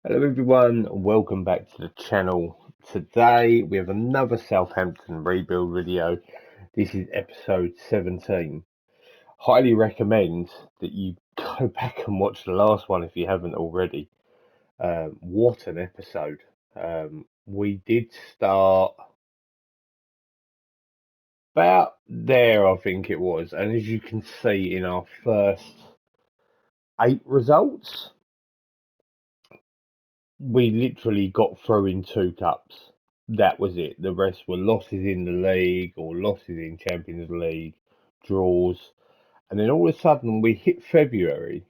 Hello everyone, and welcome back to the channel. Today we have another Southampton rebuild video. This is episode 17. Highly recommend that you go back and watch the last one if you haven't already. What an episode. We did start about there, I think it was, and as you can see in our first 8 results, we literally got through in 2 cups. That was it. The rest were losses in the league or losses in Champions League, draws. And then all of a sudden we hit February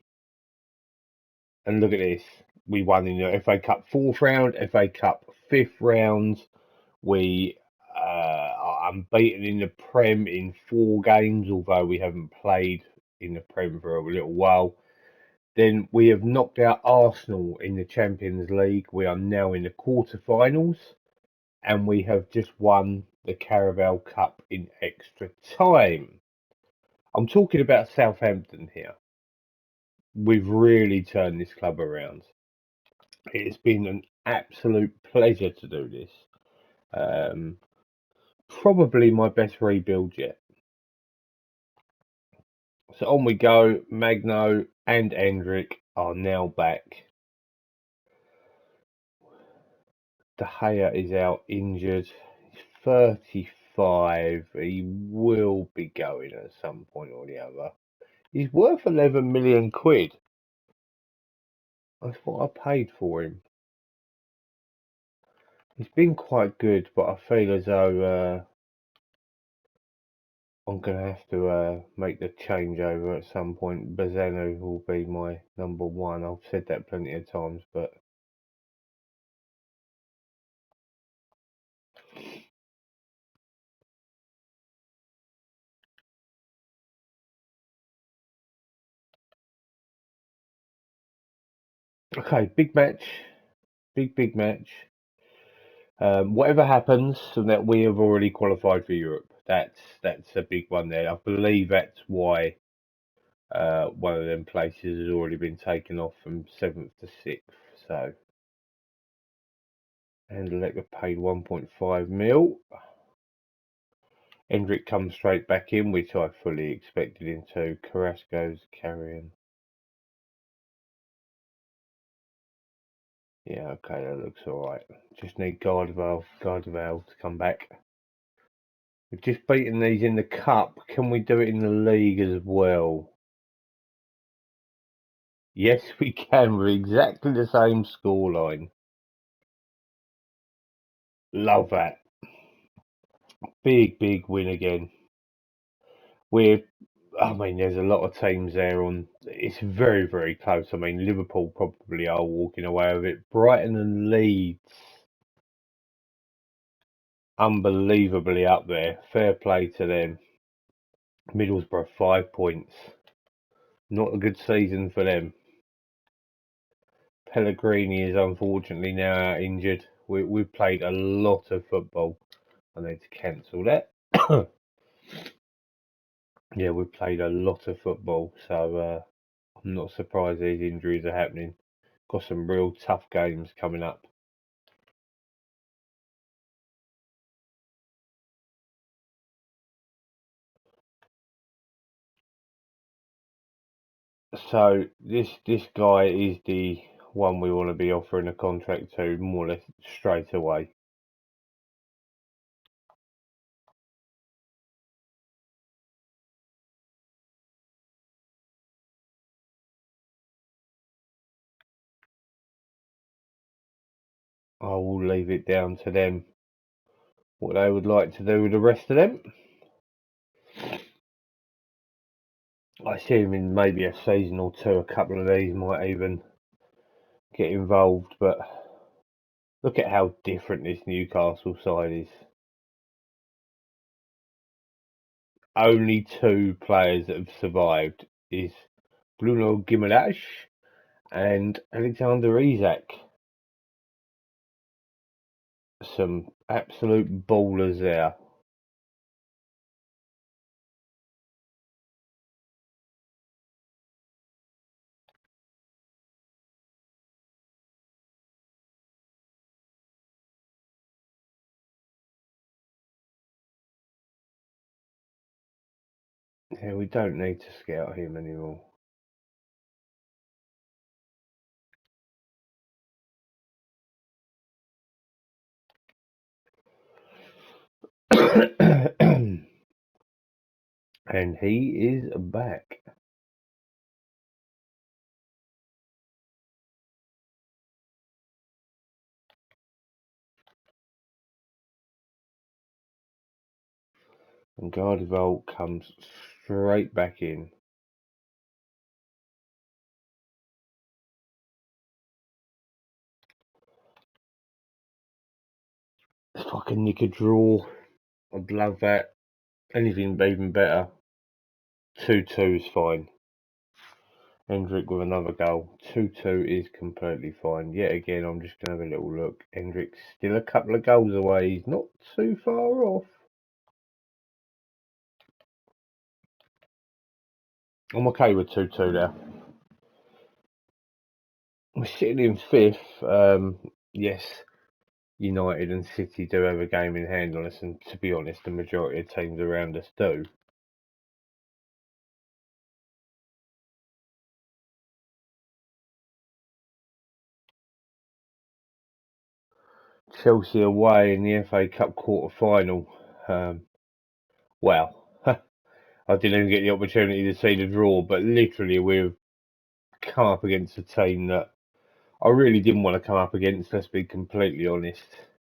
and look at this. We won in the FA Cup fourth round, FA Cup fifth round. We are unbeaten in the Prem in 4 games, although we haven't played in the Prem for a little while. Then we have knocked out Arsenal in the Champions League. We are now in the quarterfinals, and we have just won the Carabao Cup in extra time. I'm talking about Southampton here. We've really turned this club around. It's been an absolute pleasure to do this. Um, Probably my best rebuild yet. So on we go. Magno and Endrick are now back. De Gea is out injured. He's 35. He will be going at some point or the other. He's worth 11 million quid. That's what I paid for him. He's been quite good, but I feel as though I'm going to have to make the changeover at some point. Bazano will be my number one. I've said that plenty of times, but okay, big match, big match. Whatever happens, so that we have already qualified for Europe. That's a big one there. I believe that's why one of them places has already been taken off from 7th to 6th. So, and Lecter paid 1.5 mil. Hendrick comes straight back in, which I fully expected him to. Carrasco's carrying. Yeah, okay, that looks alright. Just need Gardeval to come back. We've just beaten these in the cup. Can we do it in the league as well? Yes, we can, with exactly the same scoreline. Love that. Big win again. I mean, there's a lot of teams there on. It's very close. I mean, Liverpool probably are walking away with it. Brighton and Leeds, unbelievably up there. Fair play to them. Middlesbrough 5 points. Not a good season for them. Pellegrini is unfortunately now out injured. We've played a lot of football. I need to cancel that. Yeah, we've played a lot of football, so I'm not surprised these injuries are happening. Got some real tough games coming up. So this guy is the one we want to be offering a contract to more or less straight away. I will leave it down to them what they would like to do with the rest of them. I assume in maybe a season or two, a couple of these might even get involved, but look at how different this Newcastle side is. Only 2 players that have survived is Bruno Guimaraes and Alexander Isak. Some absolute ballers there. Yeah, we don't need to scout him anymore. And he is back. And Gardival comes straight back in. If I can nick a draw, I'd love that. Anything even better. 2-2 is fine. Hendrick with another goal. 2-2 is completely fine. Yet again, I'm just going to have a little look. Hendrick's still a couple of goals away. He's not too far off. I'm okay with 2-2 there. We're sitting in fifth. Yes, United and City do have a game in hand on us, and to be honest, the majority of teams around us do. Chelsea away in the FA Cup quarter-final. Well, I didn't even get the opportunity to see the draw, but literally we've come up against a team that I really didn't want to come up against, let's be completely honest.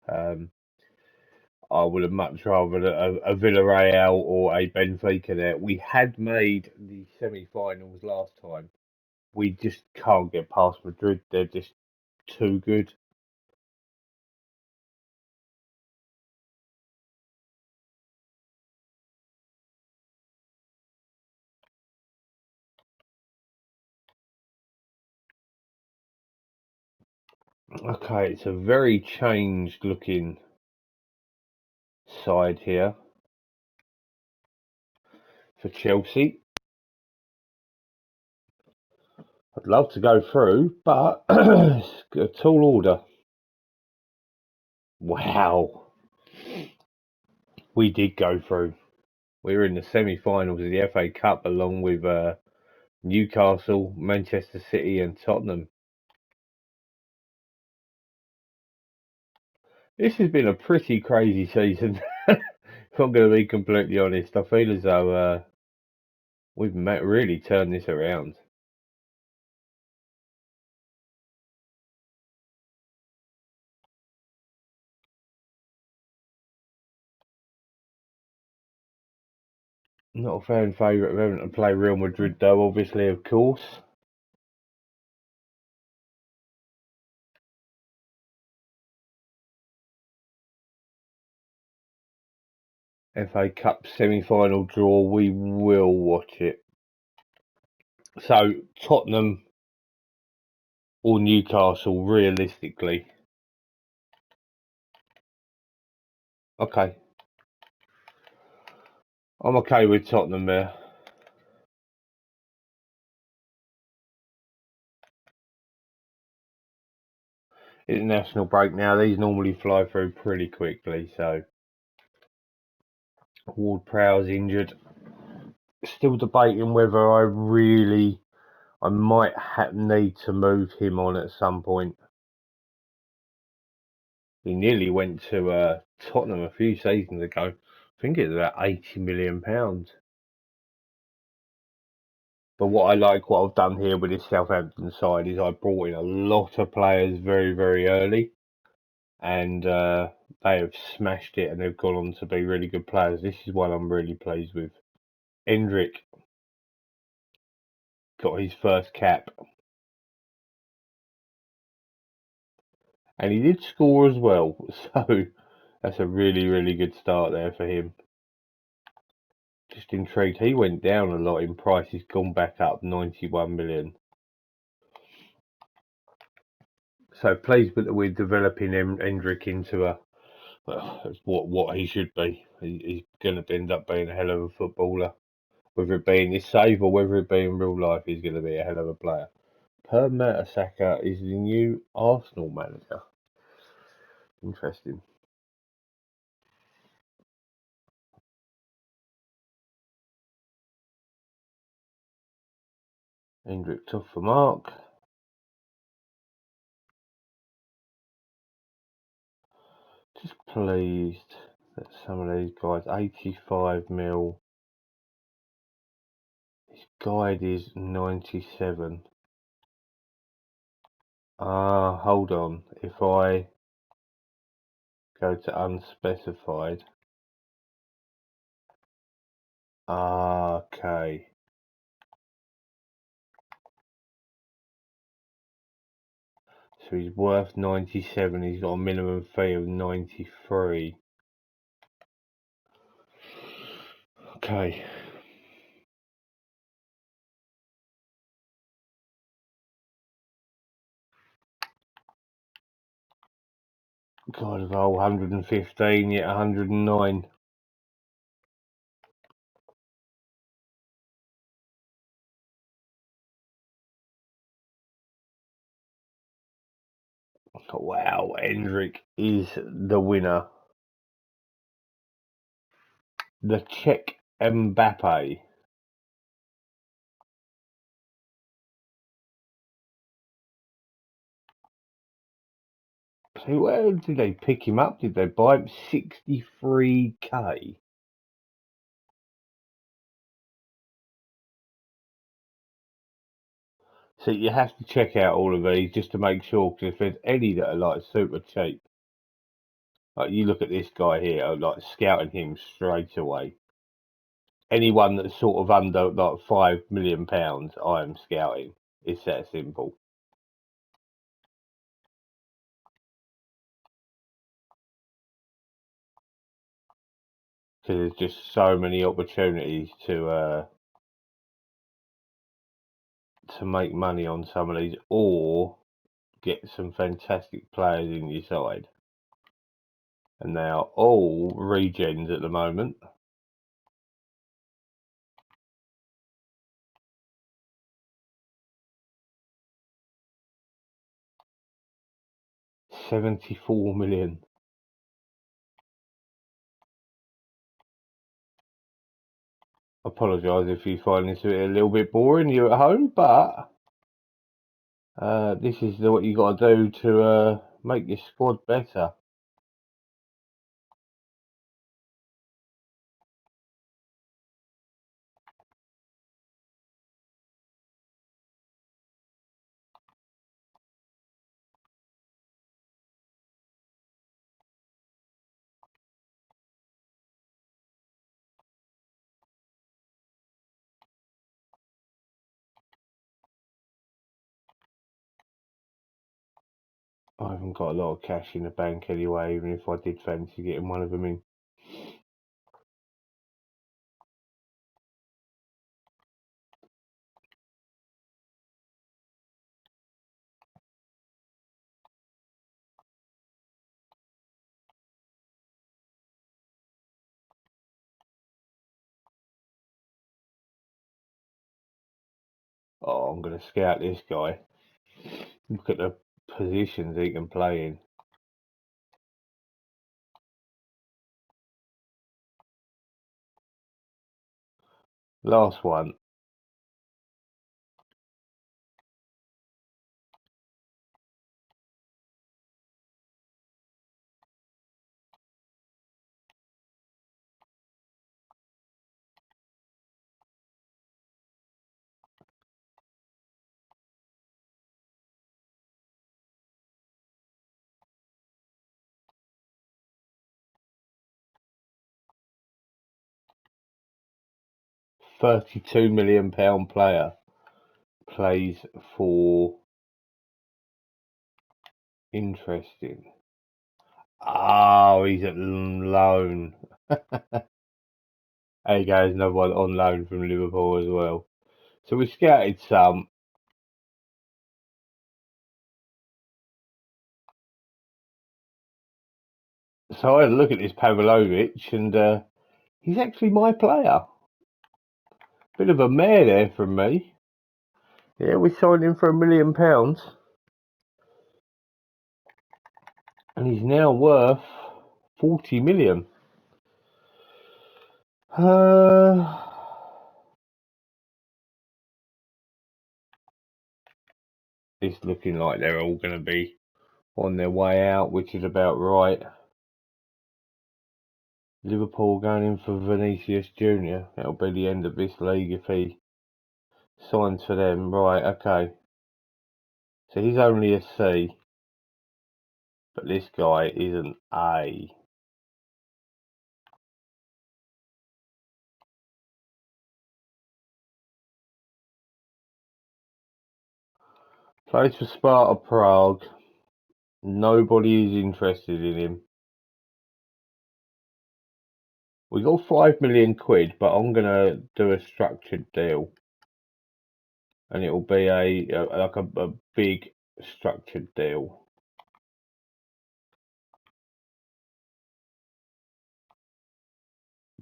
I would have much rather a Villarreal or a Benfica there. We had made the semi-finals last time. We just can't get past Madrid. They're just too good. Okay, it's a very changed looking side here for Chelsea. I'd love to go through, but it's a tall order. Wow, we did go through. We were in the semi-finals of the FA Cup along with Newcastle, Manchester City, and Tottenham. This has been a pretty crazy season. If I'm going to be completely honest, I feel as though we've really turned this around. Not a fan favourite of having to play Real Madrid, though, obviously, of course. FA Cup semi-final draw, we will watch it. So, Tottenham or Newcastle, realistically. Okay. I'm okay with Tottenham there. International break now, these normally fly through pretty quickly, so Ward-Prowse injured. Still debating whether I might need to move him on at some point. He nearly went to Tottenham a few seasons ago. I think it's about £80 million. But what I've done here with this Southampton side is I brought in a lot of players very, very early, and they have smashed it, and they've gone on to be really good players. This is what I'm really pleased with. Hendrick got his first cap, and he did score as well. So that's a really, really good start there for him. Just intrigued. He went down a lot in price. He's gone back up 91 million. So pleased that we're developing Hendrick into what he should be. He's going to end up being a hell of a footballer. Whether it be in his save or whether it be in real life, he's going to be a hell of a player. Per Mertesacker is the new Arsenal manager. Interesting. Hendrick off the mark. Just pleased that some of these guys, 85 mil. His guide is 97. Hold on. If I go to unspecified. Okay. So he's worth 97. He's got a minimum fee of 93. Okay. God of 115, yet 109. Wow, Hendrick is the winner. The Czech Mbappe. So where did they pick him up? Did they buy him 63k? So you have to check out all of these just to make sure, because if there's any that are like super cheap, like you look at this guy here, I'm like scouting him straight away. Anyone that's sort of under like £5 million, I am scouting. It's that simple. Because there's just so many opportunities to make money on some of these, or get some fantastic players in your side. And they are all regens at the moment. £74 million. Apologise if you find this a little bit boring, you're at home, but this is what you got to do to make your squad better. I haven't got a lot of cash in the bank anyway, even if I did fancy getting one of them in. Oh, I'm going to scout this guy. Look at the positions he can play in. Last one. £32 million player plays for. Interesting. Oh, he's at loan. There you go, another one on loan from Liverpool as well. So we scouted some. So I had a look at this Pavlovic, and he's actually my player. Bit of a mare there from me. Yeah, we signed him for £1 million, and he's now worth 40 million. Uh, it's looking like they're all going to be on their way out, which is about right. Liverpool going in for Vinicius Junior. That'll be the end of this league if he signs for them. Right, okay. So he's only a C, but this guy is an A. Plays for Sparta Prague. Nobody is interested in him. We got 5 million quid, but I'm gonna do a structured deal, and it'll be a big structured deal.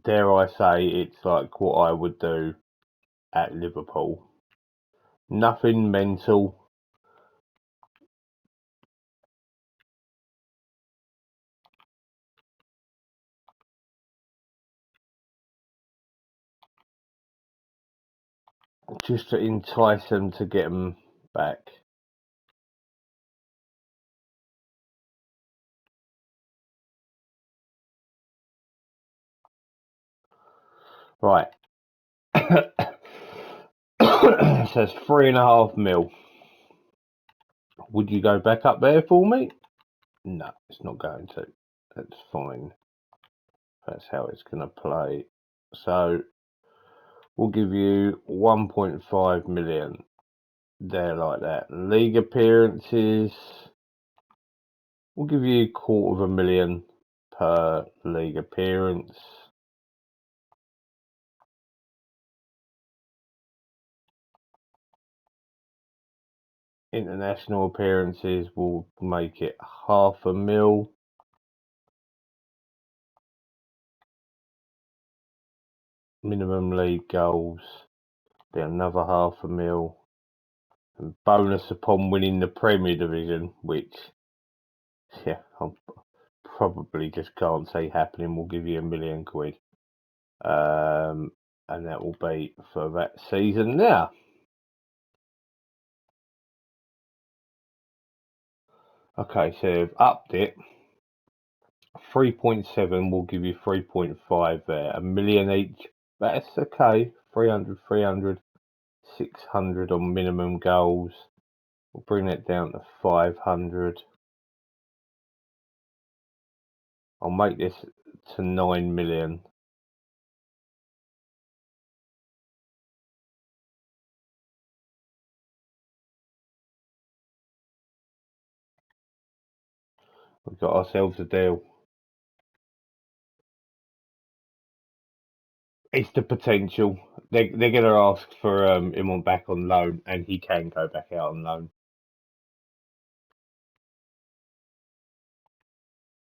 Dare I say, it's like what I would do at Liverpool. Nothing mental. Just to entice them to get them back. Right. It says 3.5 mil. Would you go back up there for me? No, it's not going to. That's fine. That's how it's going to play. So we'll give you 1.5 million there, like that. League appearances, we'll give you 250,000 per league appearance. International appearances, will make it 500,000. Minimum league goals, be another 500,000. And bonus upon winning the Premier Division, which, yeah, I probably just can't see happening. We'll give you 1 million quid. And that will be for that season now. Okay, so I've upped it. 3.7 will give you 3.5 there. 1 million each. That's okay. 300, 300, 600 on minimum goals. We'll bring that down to 500. I'll make this to 9 million. We've got ourselves a deal. It's the potential. They're going to ask for him on back on loan, and he can go back out on loan.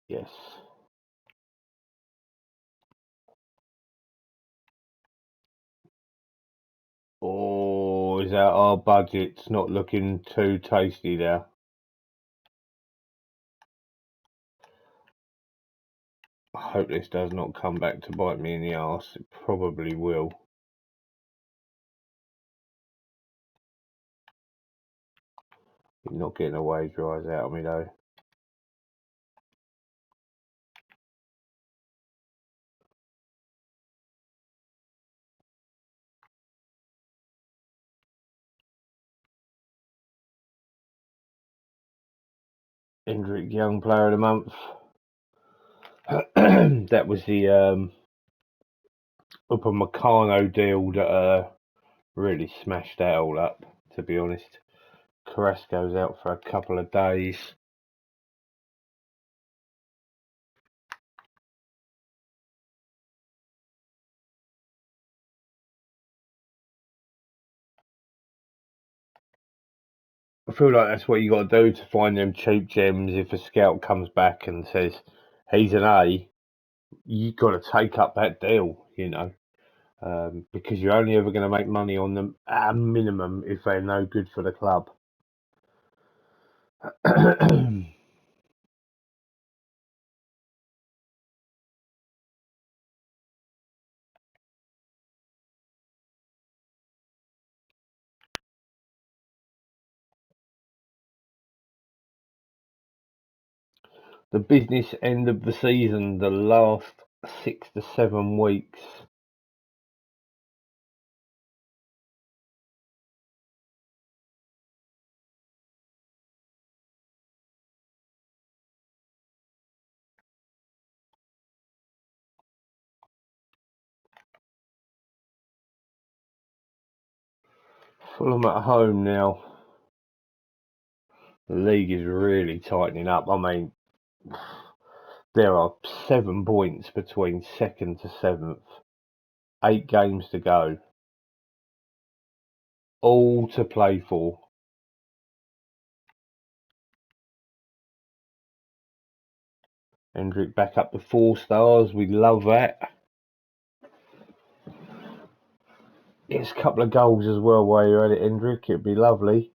Yes. Oh, is that our budget's not looking too tasty there? I hope this does not come back to bite me in the arse. It probably will. You're not getting a wage rise out of me though. Hendrick Young Player of the Month. That was the Upamecano deal that really smashed that all up, to be honest. Carrasco's out for a couple of days. I feel like that's what you got to do to find them cheap gems. If a scout comes back and says he's an A, you got to take up that deal, you know, because you're only ever going to make money on them at a minimum if they're no good for the club. The business end of the season, the last 6 to 7 weeks. Fulham at home now. The league is really tightening up. I mean, there are 7 points between 2nd to 7th. 8 games to go. All to play for. Hendrick back up to 4 stars. We love that. It's a couple of goals as well while you're at it, Hendrick. It'd be lovely.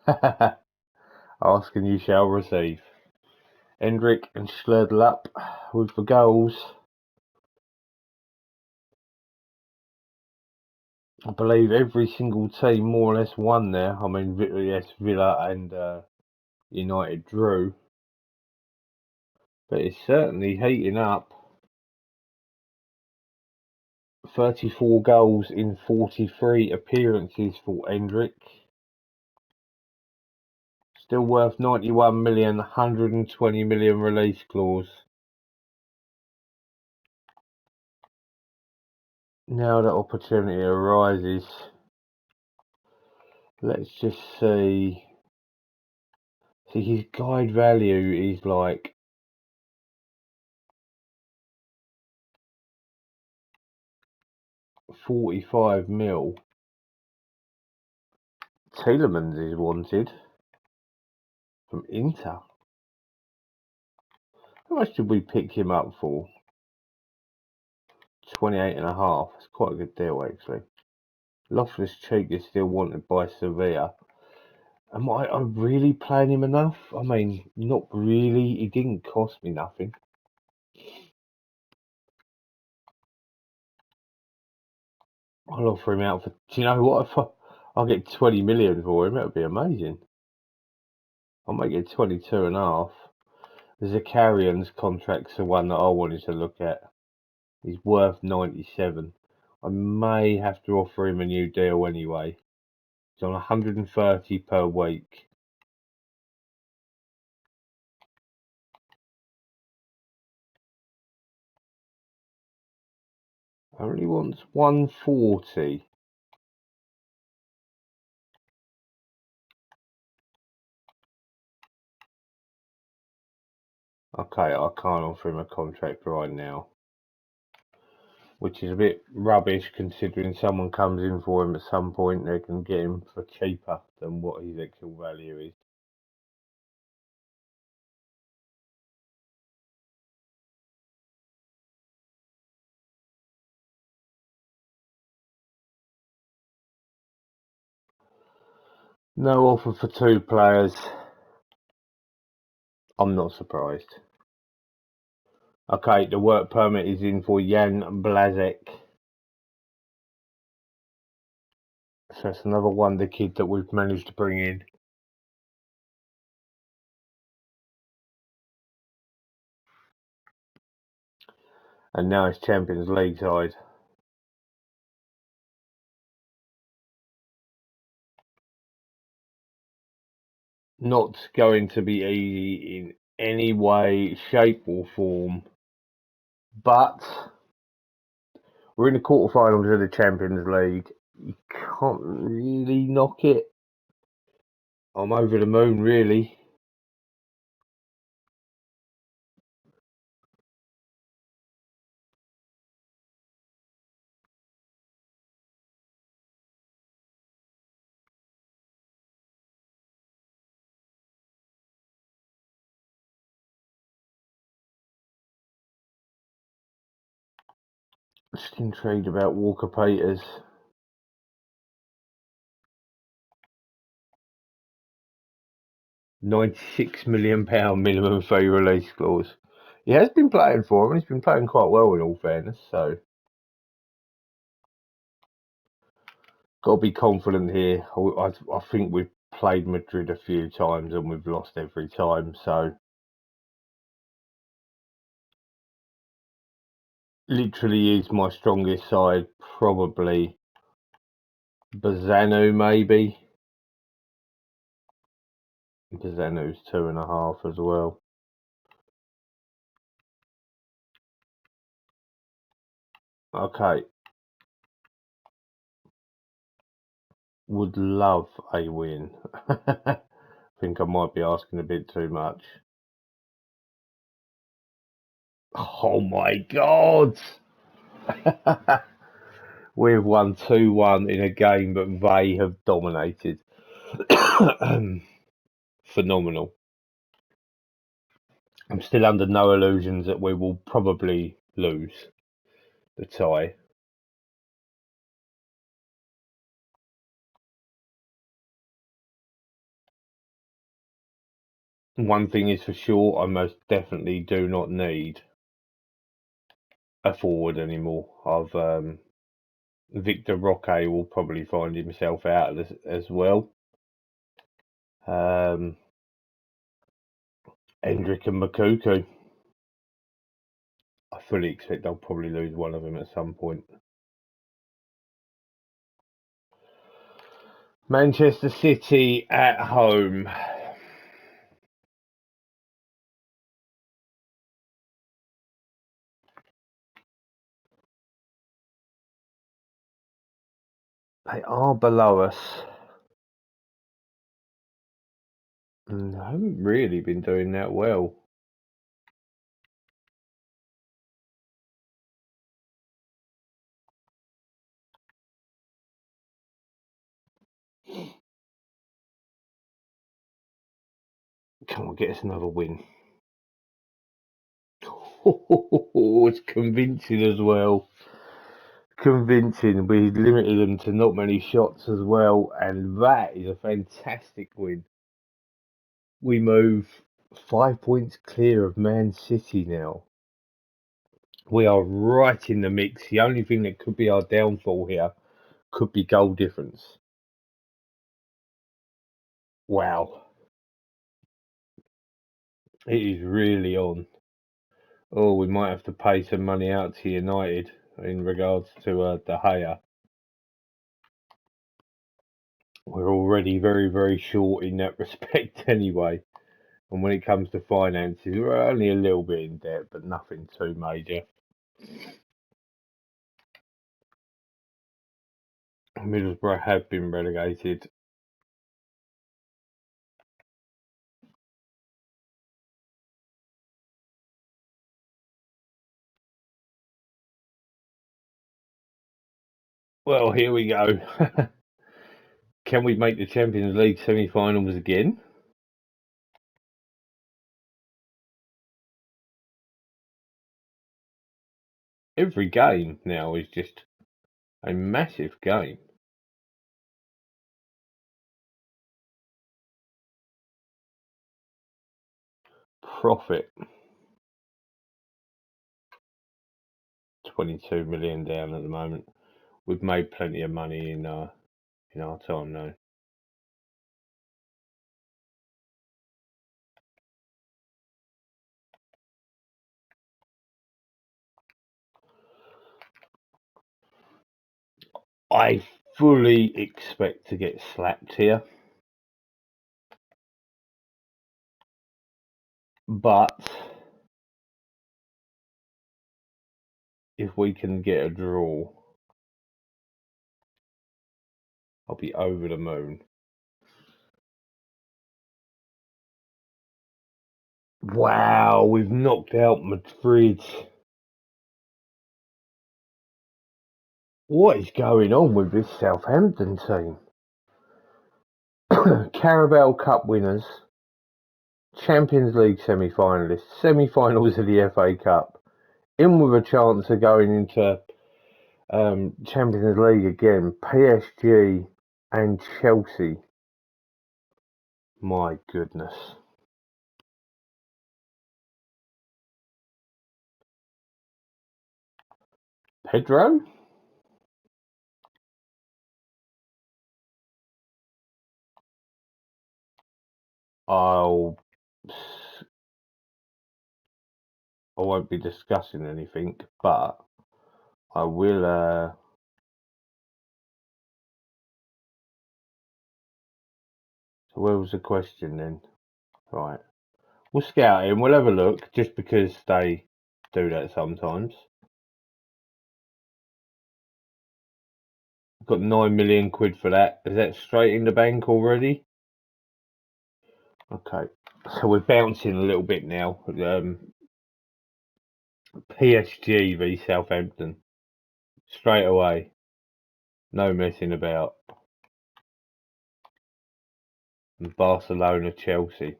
Ask and you shall receive. Hendrick and Schledl up with the goals. I believe every single team more or less won there. I mean, yes, Villa and United drew. But it's certainly heating up. 34 goals in 43 appearances for Hendrick. Still worth 91 million, 120 million release clause. Now that opportunity arises, let's just see. See, his guide value is like 45 mil. Tielemans is wanted from Inter. How much did we pick him up for? 28.5. It's quite a good deal, actually. Loftus-Cheek is still wanted by Sevilla. Am I really playing him enough? I mean, not really. He didn't cost me nothing. I'll offer him out for... Do you know what? If I'll get 20 million for him, that would be amazing. I'll make it 22.5. Zakarian's contract's the one that I wanted to look at. He's worth 97. I may have to offer him a new deal anyway. He's on 130 per week. Only wants 140. Okay, I can't offer him a contract right now. Which is a bit rubbish considering someone comes in for him at some point, they can get him for cheaper than what his actual value is. No offer for 2 players. I'm not surprised. Okay, the work permit is in for Jan Blazek. So that's another wonder kid that we've managed to bring in. And now it's Champions League side. Not going to be easy in any way, shape or form. But we're in the quarterfinals of the Champions League. You can't really knock it. I'm over the moon, really. Just intrigued about Walker Peters. £96 million minimum fee release clause. He has been playing for him, and he's been playing quite well in all fairness, so got to be confident here. I think we've played Madrid a few times and we've lost every time, so literally is my strongest side, probably Bazanu maybe. Bazanu's 2.5 as well. Okay. Would love a win. I think I might be asking a bit too much. Oh my God! We've won 2-1 in a game that they have dominated. Phenomenal. I'm still under no illusions that we will probably lose the tie. One thing is for sure, I most definitely do not need a forward anymore. Victor Roque will probably find himself out as well. Hendrick and Makuku. I fully expect I'll probably lose one of them at some point. Manchester City at home. They are below us. And I haven't really been doing that well. Come on, get us another win. It's convincing as well. Convincing. We limited them to not many shots as well, and that is a fantastic win. We move 5 points clear of Man City now. We are right in the mix. The only thing that could be our downfall here could be goal difference. Wow. It is really on. Oh, we might have to pay some money out to United in regards to De Gea. We're already very, very short in that respect anyway. And when it comes to finances, we're only a little bit in debt, but nothing too major. Middlesbrough have been relegated. Well, here we go. Can we make the Champions League semi-finals again? Every game now is just a massive game. Profit 22 million down at the moment. We've made plenty of money in our time now. I fully expect to get slapped here, but if we can get a draw, I'll be over the moon. Wow, we've knocked out Madrid. What is going on with this Southampton team? Carabao Cup winners, Champions League semi-finalists, semi-finals of the FA Cup, in with a chance of going into Champions League again, PSG and Chelsea. My goodness. Pedro? I'll I won't be discussing anything, but I will. So where was the question then? Right, we'll scout him. We'll have a look, just because they do that sometimes. Got 9 million quid for that. Is that straight in the bank already? Okay, so we're bouncing a little bit now. PSG v Southampton straight away. No messing about. And Barcelona Chelsea.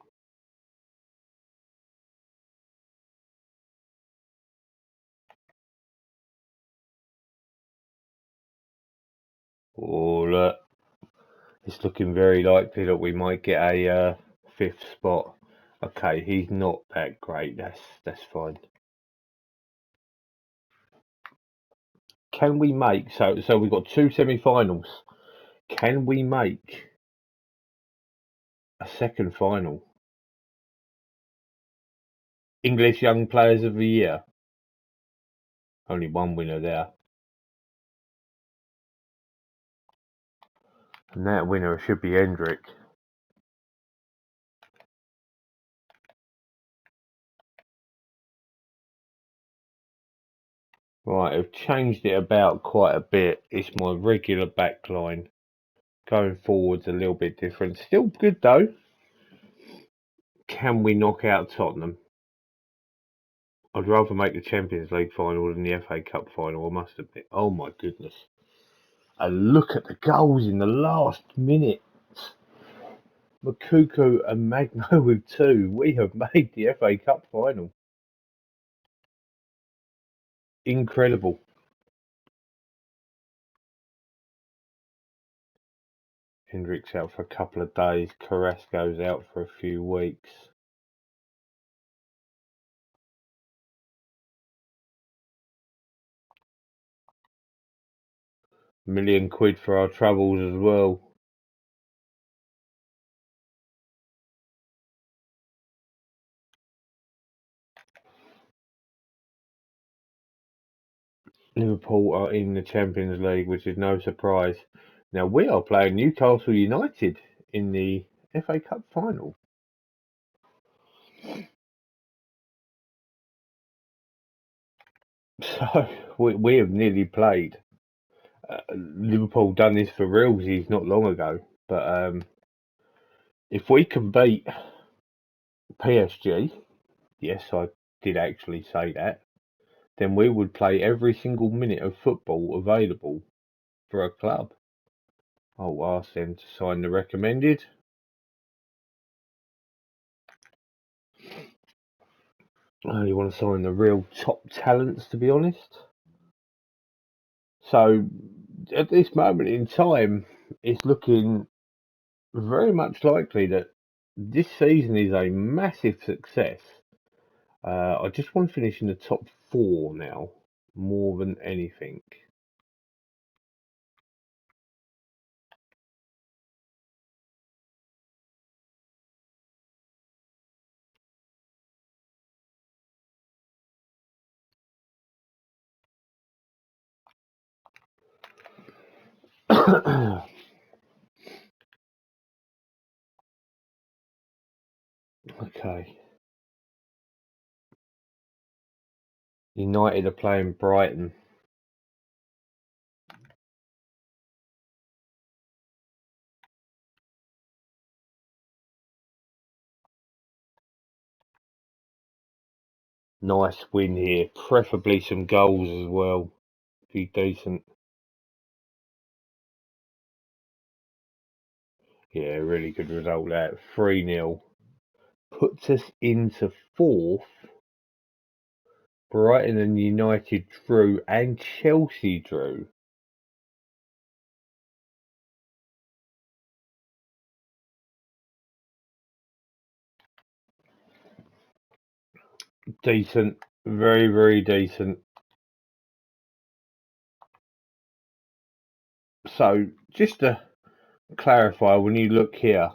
Oh look, it's looking very likely that we might get a fifth spot. Okay, he's not that great. That's fine. Can we make so we've got two semi-finals? Can we make a second final? English Young Players of the Year. Only one winner there, and that winner should be Hendrick. Right, I've changed it about quite a bit. It's my regular backline. Going forward's a little bit different. Still good though. Can we knock out Tottenham? I'd rather make the Champions League final than the FA Cup final, I must admit. Oh my goodness. And look at the goals in the last minute. Makuku and Magno with two. We have made the FA Cup final. Incredible. Hendrick's out for a couple of days. Carrasco's out for a few weeks. £1,000,000 for our troubles as well. Liverpool are in the Champions League, which is no surprise. Now we are playing Newcastle United in the FA Cup final. So we have nearly played. Liverpool done this for realsies not long ago, but if we can beat PSG, yes, I did actually say that, then we would play every single minute of football available for a club. I'll ask them to sign the recommended. I only want to sign the real top talents, to be honest. So at this moment in time, it's looking very much likely that this season is a massive success. I just want to finish in the top four now, more than anything. Okay. United are playing Brighton. Nice win here. Preferably some goals as well. Be decent. Yeah, really good result there. 3-0. Puts us into fourth. Brighton and United drew and Chelsea drew. Decent. Very, very decent. So, just to clarify, when you look here,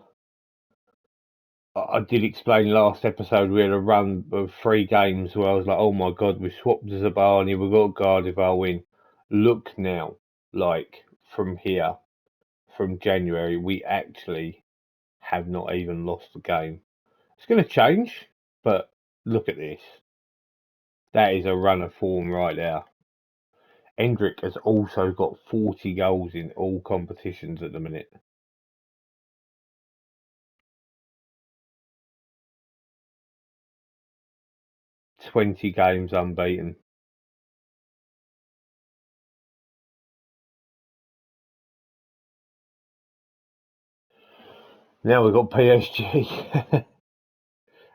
I did explain last episode we had a run of 3 games where I was like, oh my god, we swapped Zabani, we've got Cardiff win. Look now, like from here, from January, we actually have not even lost a game. It's going to change, but look at this. That is a run of form right there. Hendrick has also got 40 goals in all competitions at the minute. "20 games unbeaten." Now we've got PSG.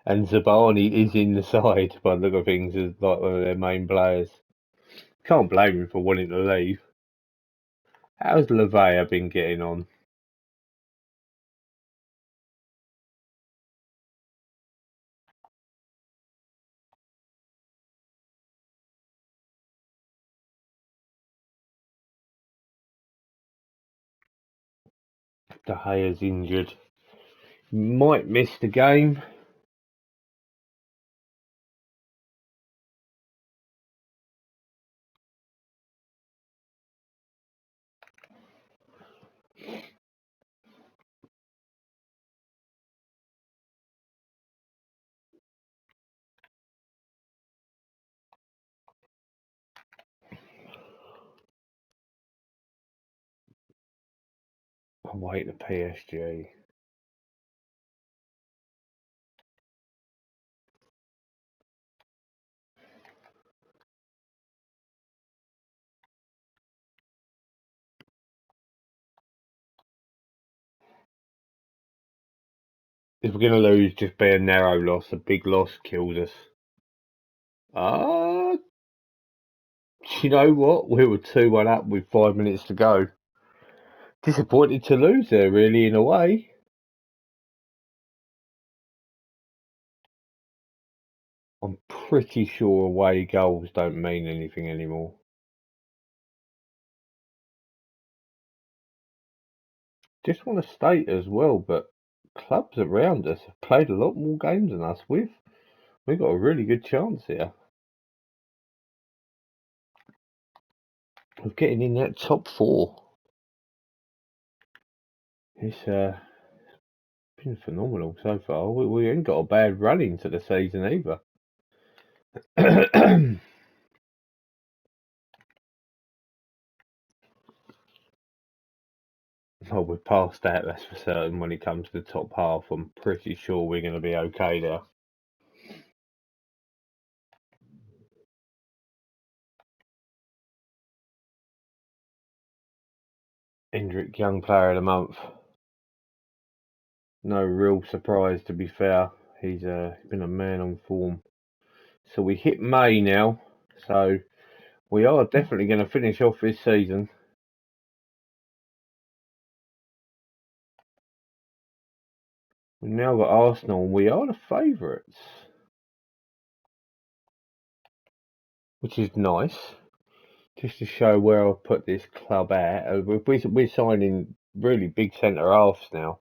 And Zabani is in the side by the look of things as like one of their main players. Can't blame him for wanting to leave. How's Lavea been getting on? De Gea's injured. Might miss the game. Away to PSG. If we're going to lose, just be a narrow loss. A big loss kills us. Ah, you know what? We were 2-1 up with 5 minutes to go. Disappointed to lose there, really, in a way. I'm pretty sure away goals don't mean anything anymore. Just want to state as well, but clubs around us have played a lot more games than us. We've got a really good chance here of getting in that top 4. It's been phenomenal so far. We ain't got a bad run into the season either. Well, we're past that, that's for certain. When it comes to the top half, I'm pretty sure we're going to be okay there. Hendrick, Young Player of the Month. No real surprise, to be fair. He's been a man on form. So we hit May now. So we are definitely going to finish off this season. We've now got Arsenal, and we are the favourites, which is nice. Just to show where I've put this club at. We're signing really big centre halves now.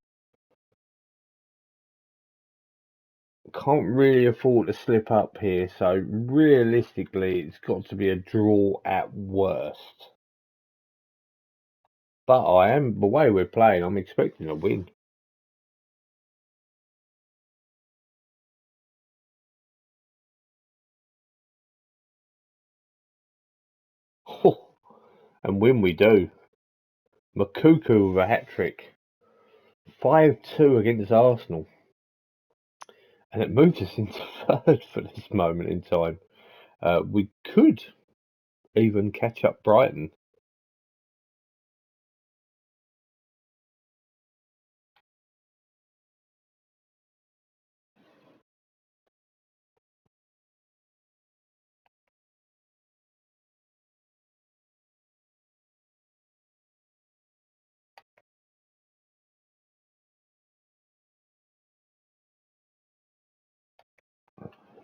Can't really afford to slip up here, so realistically, it's got to be a draw at worst. But the way we're playing, I'm expecting a win. And win we do. Makuku with a hat-trick. 5-2 against Arsenal. And it moves us into third for this moment in time. We could even catch up Brighton.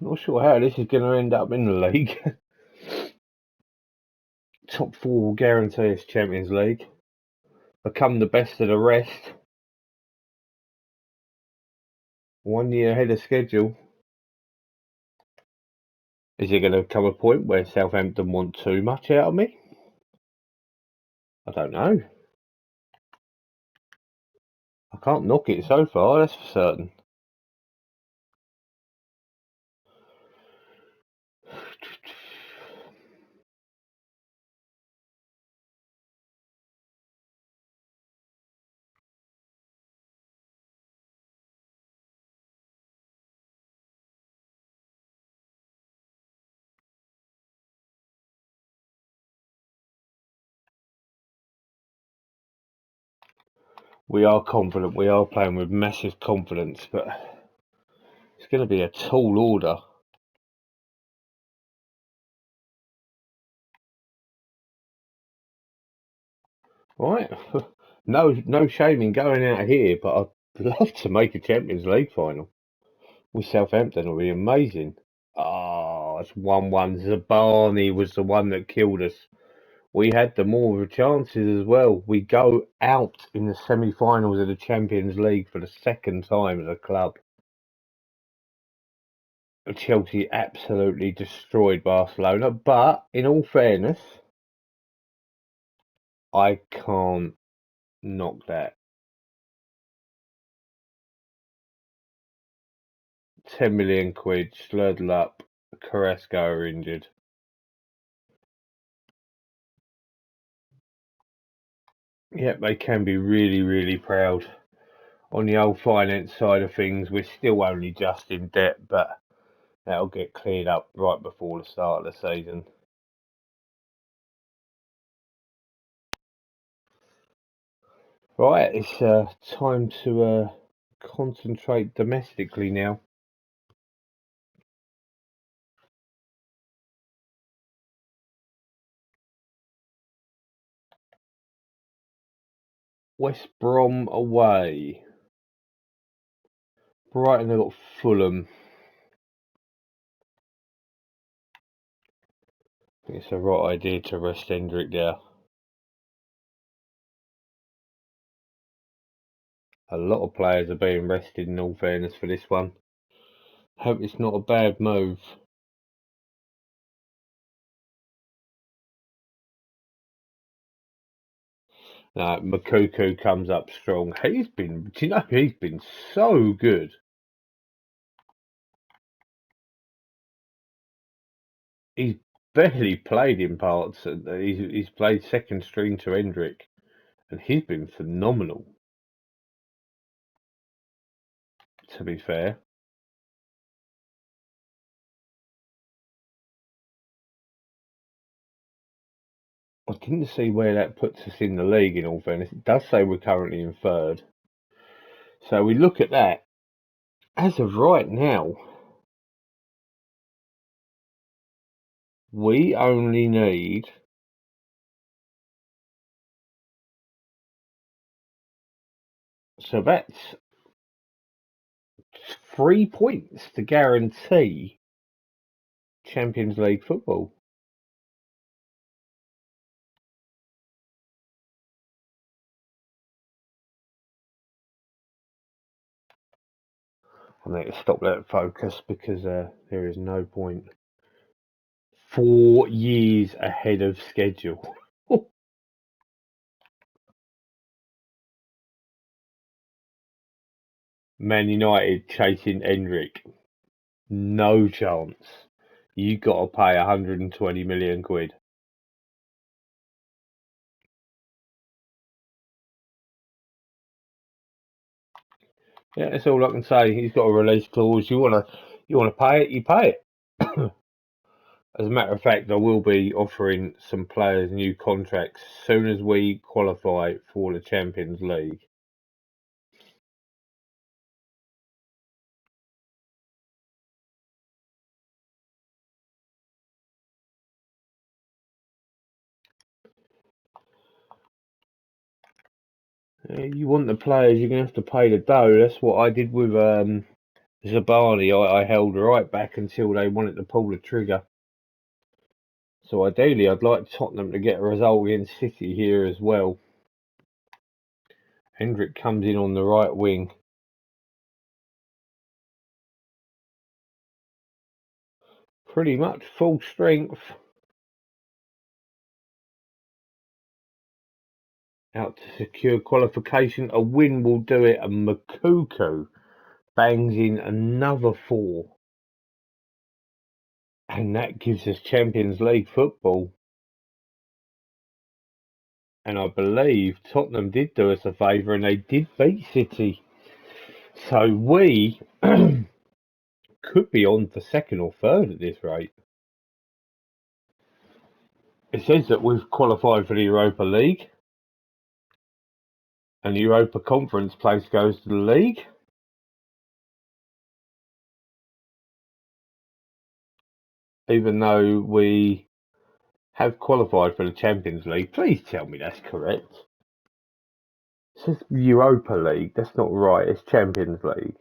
Not sure how this is going to end up in the league. Top 4 will guarantee us Champions League. Become the best of the rest. 1 year ahead of schedule. Is there going to come a point where Southampton want too much out of me? I don't know. I can't knock it so far, that's for certain. We are confident. We are playing with massive confidence, but it's going to be a tall order. Right? No shame in going out here, but I'd love to make a Champions League final with Southampton. It would be amazing. Oh, it's 1-1. Zabani was the one that killed us. We had the more of the chances as well. We go out in the semi-finals of the Champions League for the second time as a club. Chelsea absolutely destroyed Barcelona, but in all fairness, I can't knock that. 10 million quid, Slurred up, Carrasco are injured. Yep, they can be really, really proud. On the old finance side of things, we're still only just in debt, but that'll get cleared up right before the start of the season. Right, it's time to concentrate domestically now. West Brom away. Brighton have got Fulham. I think it's the right idea to rest Hendrick there. A lot of players are being rested in all fairness for this one. Hope it's not a bad move. No, Makuku comes up strong. Do you know, he's been so good. He's barely played in parts. He's played second string to Hendrick, and he's been phenomenal, to be fair. I didn't see where that puts us in the league, in all fairness. It does say we're currently in third. So we look at that. As of right now, we only need so that's 3 points to guarantee Champions League football. I need to stop that focus because there is no point. 4 years ahead of schedule. Man United chasing Hendrick. No chance. You got to pay 120 million quid. Yeah, that's all I can say. He's got a release clause. You wanna pay it, you pay it. As a matter of fact, I will be offering some players new contracts as soon as we qualify for the Champions League. You want the players, you're going to have to pay the dough. That's what I did with Zabani. I held right back until they wanted to pull the trigger. So ideally, I'd like Tottenham to get a result against City here as well. Hendrick comes in on the right wing. pretty much full strength. Out to secure qualification. A win will do it, and Makuku bangs in another 4. And that gives us Champions League football. And I believe Tottenham did do us a favour and they did beat City. So we could be on for second or third at this rate. It says that we've qualified for the Europa League. And the Europa Conference place goes to the league. Even though we have qualified for the Champions League. Please tell me that's correct. It says Europa League. That's not right. It's Champions League.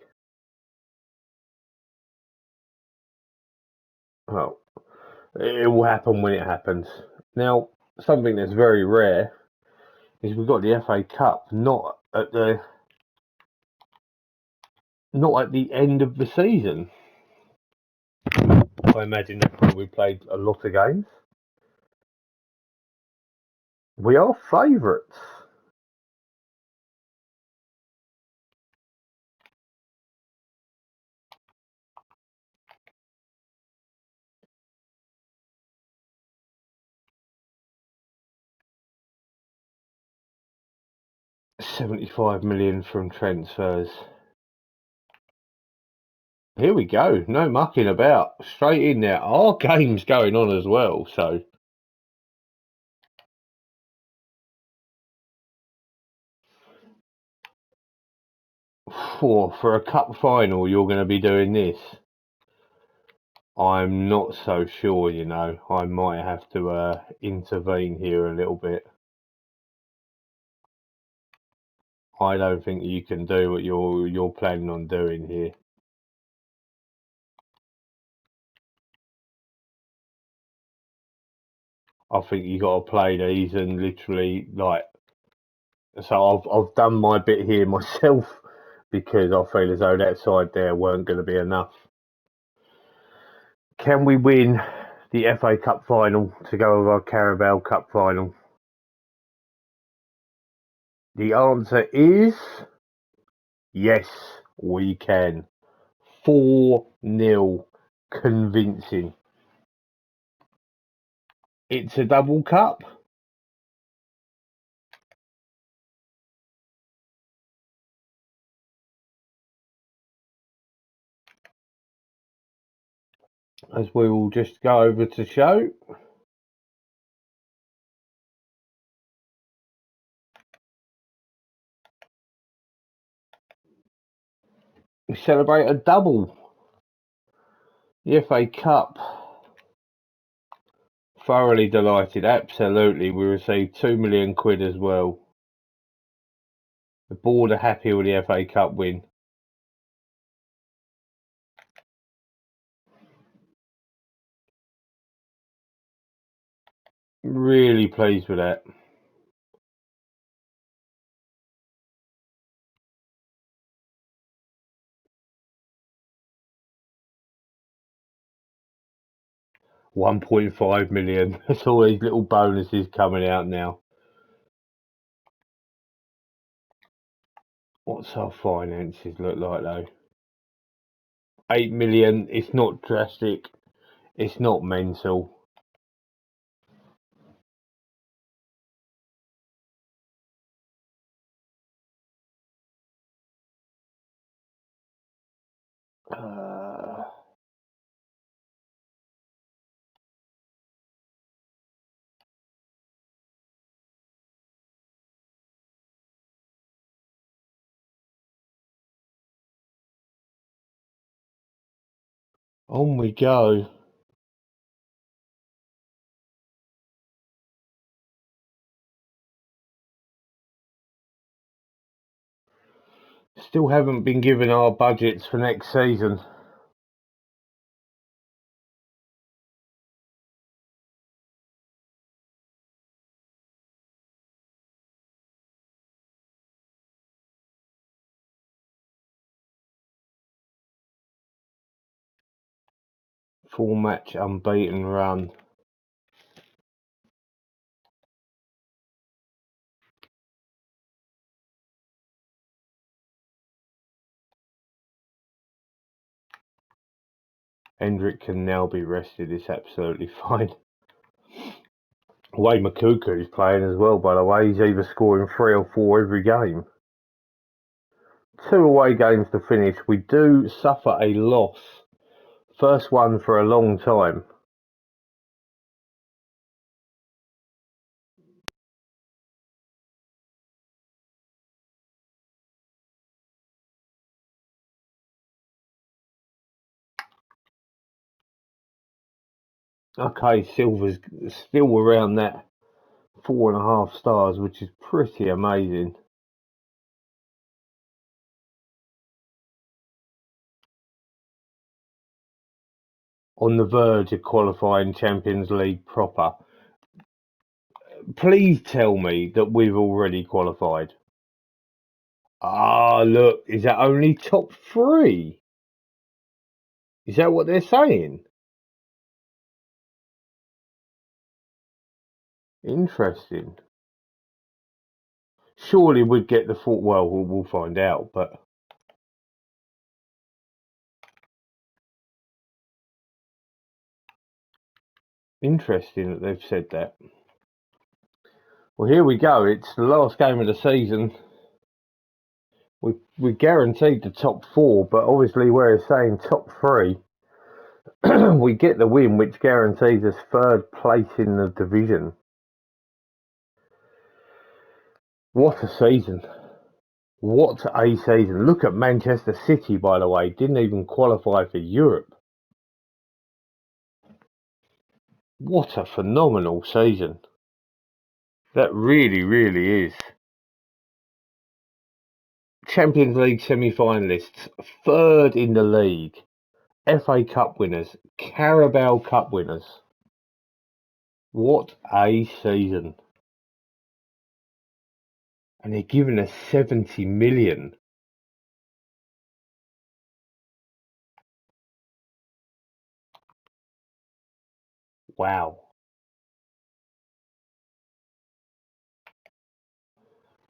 Well, it will happen when it happens. Now, something that's very rare is we've got the FA Cup not at the end of the season. I imagine that's when we played a lot of games. We are favourites. £75 million from transfers. Here we go. No mucking about. Straight in there. Our game's going on as well, so. For a cup final, you're going to be doing this. I'm not so sure, you know. I might have to intervene here a little bit. I don't think you can do what you're planning on doing here. I think you got to play these and literally like. So I've done my bit here myself because I feel as though that side there weren't going to be enough. Can we win the FA Cup final to go with our Carabao Cup final? The answer is yes, we can. 4-0, convincing. It's a double cup. As we will just go over to show. We celebrate a double. The FA Cup. Thoroughly delighted, absolutely. We received £2 million as well. The board are happy with the FA Cup win. Really pleased with that. £1.5 million. There's all these little bonuses coming out now. What's our finances look like though? 8 million. It's not drastic. It's not mental. On we go. Still haven't been given our budgets for next season. 4-match unbeaten run. Hendrick can now be rested. It's absolutely fine. Wade Makuku's playing as well, by the way. He's either scoring 3 or 4 every game. 2 away games to finish. We do suffer a loss. First one for a long time. Okay, Silver's still around that 4.5 stars, which is pretty amazing. On the verge of qualifying Champions League proper. Please tell me that we've already qualified. Ah, look, is that only top 3? Is that what they're saying? Interesting. Surely we'd get the full. Well, we'll find out, but interesting that they've said that. Well, here we go. It's the last game of the season. We guaranteed the top 4, but obviously we're saying top 3. We get the win, which guarantees us 3rd place in the division. What a season. What a season. Look at Manchester City, by the way. Didn't even qualify for Europe. What a phenomenal season. That really, really is. Champions League semi-finalists, 3rd in the league. FA Cup winners, Carabao Cup winners. What a season. And they're giving us 70 million. Wow.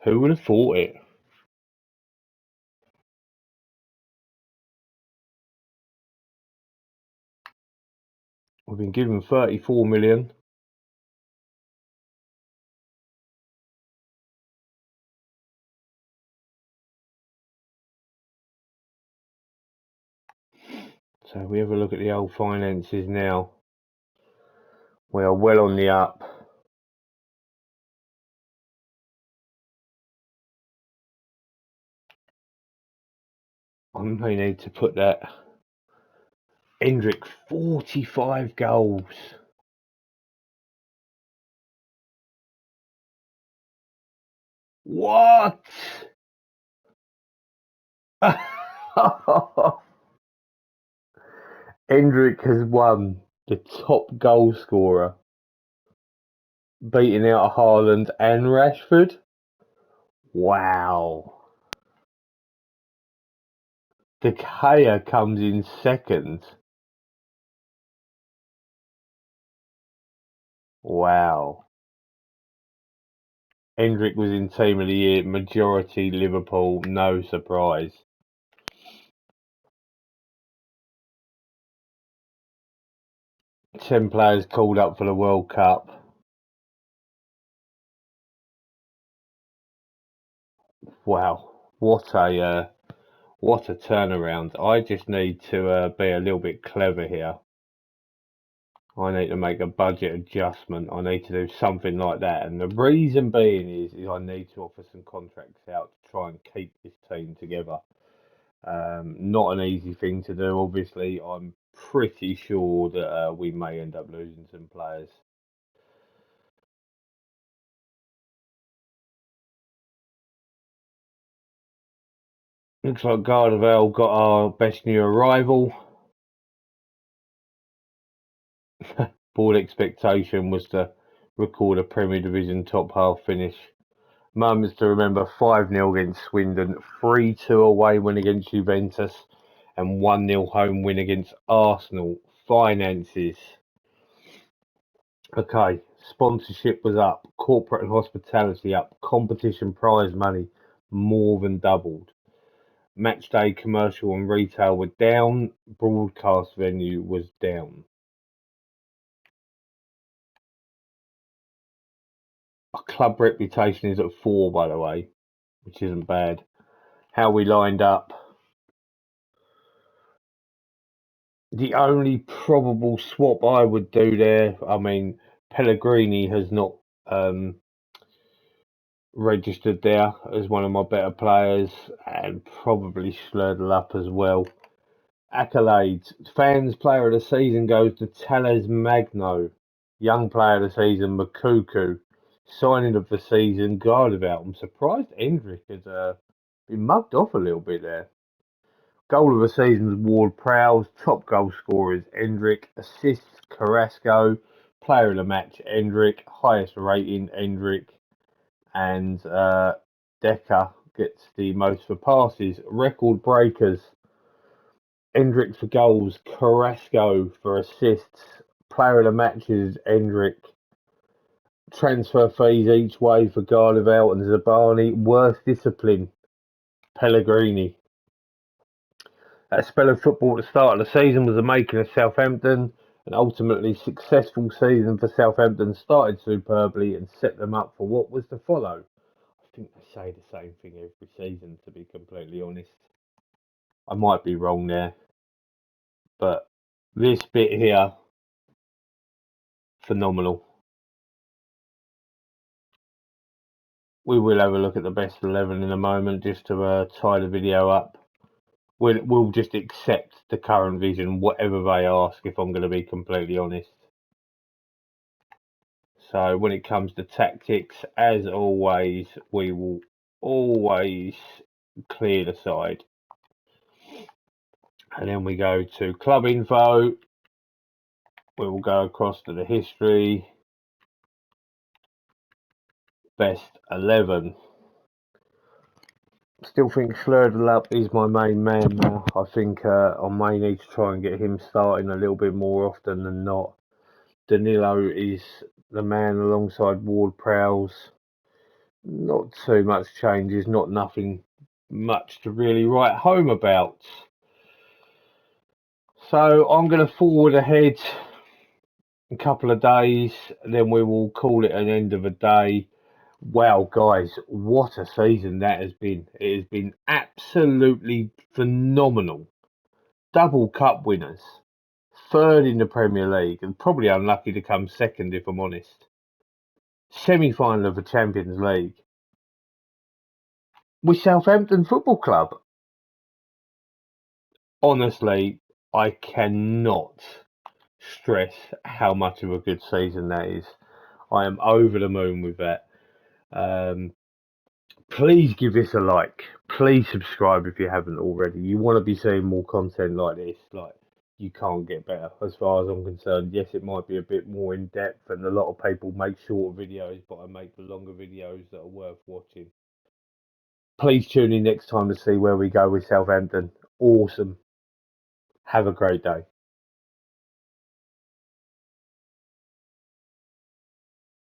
Who would have thought it? We've been given 34 million. So we have a look at the old finances now. We are well on the up. I may need to put that. Hendrick, 45 goals. What? Hendrick has won the top goal scorer, beating out Haaland and Rashford. Wow. De Gea comes in 2nd. Wow. Hendrick was in Team of the Year, majority Liverpool, no surprise. Ten players called up for the World Cup. Wow, what a turnaround! I just need to be a little bit clever here. I need to make a budget adjustment. I need to do something like that, and the reason being is I need to offer some contracts out to try and keep this team together. Not an easy thing to do, obviously. I'm pretty sure that we may end up losing some players. Looks like Gardavel got our best new arrival. Board expectation was to record a Premier Division top half finish. Moments to remember: 5-0 against Swindon, 3-2 away win against Juventus, and 1-0 home win against Arsenal. finances. Okay, sponsorship was up, corporate and hospitality up, competition prize money more than doubled. Match day commercial and retail were down, broadcast venue was down. Our club reputation is at 4, by the way, which isn't bad. How we lined up. The only probable swap I would do there, I mean, Pellegrini has not registered there as one of my better players, and probably Schlurdle up as well. Accolades. Fans player of the season goes to Telles Magno. Young player of the season, Makuku. Signing of the season, Gardeval. I'm surprised Hendrick has been mugged off a little bit there. Goal of the season was Ward Prowse. Top goal scorer is Hendrick. Assists, Carrasco. Player of the match, Hendrick. Highest rating, Hendrick. And Decker gets the most for passes. Record breakers. Hendrick for goals, Carrasco for assists. Player of the match is Hendrick. Transfer fees each way for Gardeval and Zabani. Worst discipline, Pellegrini. A spell of football at the start of the season was the making of Southampton. An ultimately successful season for Southampton started superbly and set them up for what was to follow. I think they say the same thing every season, to be completely honest. I might be wrong there, but this bit here, phenomenal. We will have a look at the best 11 in a moment, just to tie the video up. We'll just accept the current vision, whatever they ask, if I'm going to be completely honest. So when it comes to tactics, as always, we will always clear the side. And then we go to club info. We will go across to the history. Best 11. Still think Schlurdle up is my main man now. I think I may need to try and get him starting a little bit more often than not. Danilo is the man alongside Ward Prowse. Not too much changes, not nothing much to really write home about. So I'm going to forward ahead a couple of days, then we will call it an end of a day. Wow, guys, what a season that has been. It has been absolutely phenomenal. Double cup winners, third in the Premier League, and probably unlucky to come second, if I'm honest. Semi-final of the Champions League with Southampton Football Club. Honestly, I cannot stress how much of a good season that is. I am over the moon with that. Please give this a like. Please subscribe if you haven't already. You want to be seeing more content like this. Like, you can't get better as far as I'm concerned. Yes, it might be a bit more in depth, and a lot of people make short videos, but I make the longer videos that are worth watching. Please tune in next time to see where we go with Southampton. Awesome. Have a great day.